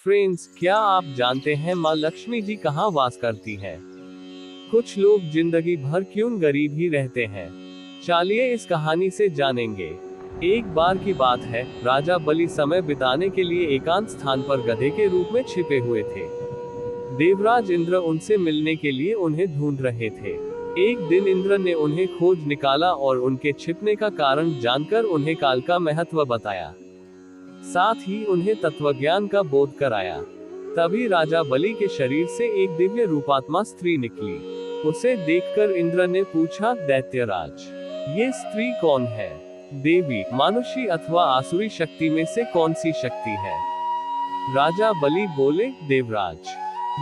Friends, क्या आप जानते हैं माँ लक्ष्मी जी कहाँ वास करती हैं? कुछ लोग जिंदगी भर क्यों गरीब ही रहते हैं। चलिए इस कहानी से जानेंगे। एक बार की बात है, राजा बलि समय बिताने के लिए एकांत स्थान पर गधे के रूप में छिपे हुए थे। देवराज इंद्र उनसे मिलने के लिए उन्हें ढूंढ रहे थे। एक दिन इंद्र ने उन्हें खोज निकाला और उनके छिपने का कारण जानकर उन्हें काल का महत्व बताया। साथ ही उन्हें तत्वज्ञान का बोध कराया। तभी राजा बलि के शरीर से एक दिव्य रूपात्मा स्त्री निकली। उसे देखकर इंद्र ने पूछा, दैत्यराज, ये स्त्री कौन है? देवी, मानुषी अथवा आसुरी शक्ति में से कौन सी शक्ति है? राजा बलि बोले, देवराज,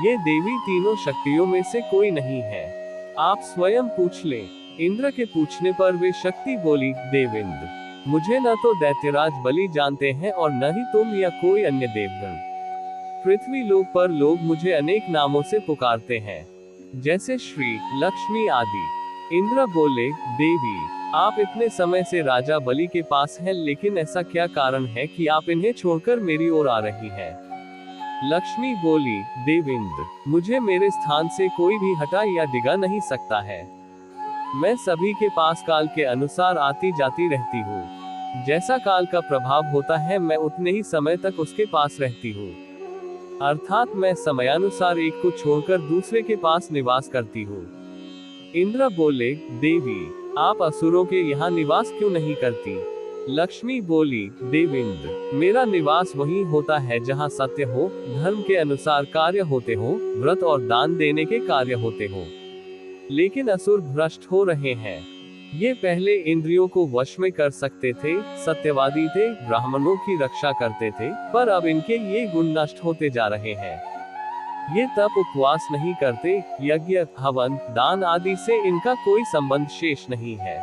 ये देवी तीनों शक्तियों में से कोई नहीं है। आप स्वयं पूछ लें। इंद्र के पूछने पर वे शक्ति बोली, देवेंद्र, मुझे न तो दैत्यराज बलि जानते हैं और न ही तुम या कोई अन्य देवगण। पृथ्वी लोक पर लोग मुझे अनेक नामों से पुकारते हैं, जैसे श्री, लक्ष्मी आदि। इंद्र बोले, देवी, आप इतने समय से राजा बलि के पास हैं, लेकिन ऐसा क्या कारण है कि आप इन्हें छोड़कर मेरी ओर आ रही हैं? लक्ष्मी बोली, देवेंद्र, मुझे मेरे स्थान से कोई भी हटा या डिगा नहीं सकता है। मैं सभी के पास काल के अनुसार आती जाती रहती हूँ। जैसा काल का प्रभाव होता है, मैं उतने ही समय तक उसके पास रहती हूँ। अर्थात मैं समयानुसार एक को छोड़कर दूसरे के पास निवास करती हूँ। इंद्र बोले, देवी, आप असुरों के यहाँ निवास क्यों नहीं करती? लक्ष्मी बोली, देवेंद्र, मेरा निवास वहीं होता है जहाँ सत्य हो, धर्म के अनुसार कार्य होते हो, व्रत और दान देने के कार्य होते हो। लेकिन असुर भ्रष्ट हो रहे हैं। ये पहले इंद्रियों को वश में कर सकते थे, सत्यवादी थे, ब्राह्मणों की रक्षा करते थे, पर अब इनके ये गुण नष्ट होते जा रहे हैं। ये तप उपवास नहीं करते, यज्ञ, हवन, दान आदि से इनका कोई संबंध शेष नहीं है।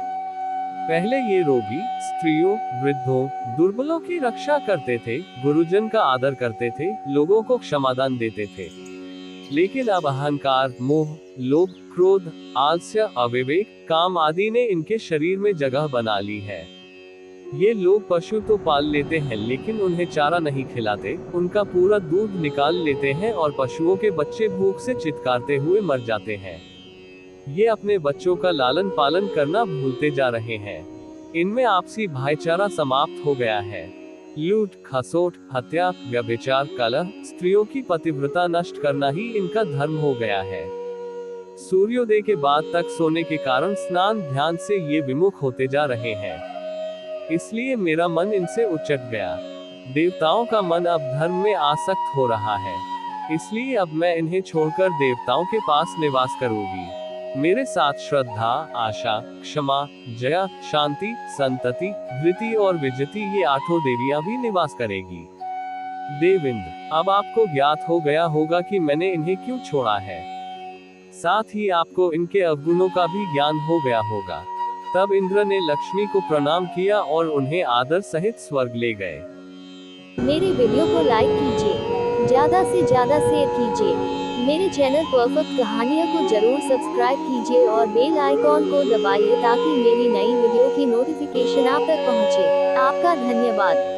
पहले ये रोगी, स्त्रियों, वृद्धों, दुर्बलों की रक्षा करते थे, गुरुजन का आदर करते थे, लोगों को क्षमादान देते थे। लेकिन अब अहंकार, मोह, लोभ, क्रोध, आलस्य, अविवेक, काम आदि ने इनके शरीर में जगह बना ली है। ये लोग पशु तो पाल लेते हैं, लेकिन उन्हें चारा नहीं खिलाते, उनका पूरा दूध निकाल लेते हैं और पशुओं के बच्चे भूख से चित्कारते हुए मर जाते हैं। ये अपने बच्चों का लालन पालन करना भूलते जा रहे हैं। इनमें आपसी भाईचारा समाप्त हो गया है। लूट, खसोट, हत्या, व्यभिचार, कलह, स्त्रियों की पतिव्रता नष्ट करना ही इनका धर्म हो गया है। सूर्योदय के बाद तक सोने के कारण स्नान ध्यान से ये विमुख होते जा रहे हैं। इसलिए मेरा मन इनसे उचट गया। देवताओं का मन अब धर्म में आसक्त हो रहा है। इसलिए अब मैं इन्हें छोड़कर देवताओं के पास निवास करूंगी। मेरे साथ श्रद्धा, आशा, क्षमा, जया, शांति, संतति, धृति और विजति, ये आठों देवियां भी निवास करेगी। देवेंद्र, अब आपको ज्ञात हो गया होगा कि मैंने इन्हें क्यों छोड़ा है। साथ ही आपको इनके अवगुणों का भी ज्ञान हो गया होगा। तब इंद्र ने लक्ष्मी को प्रणाम किया और उन्हें आदर सहित स्वर्ग ले गए। मेरे वीडियो को लाइक कीजिए, ज्यादा से ज्यादा शेयर कीजिए। मेरे चैनल परफेक्ट कहानियों को जरूर सब्सक्राइब कीजिए और बेल आइकॉन को दबाइए ताकि मेरी नई वीडियो की नोटिफिकेशन आप तक पहुंचे। आपका धन्यवाद।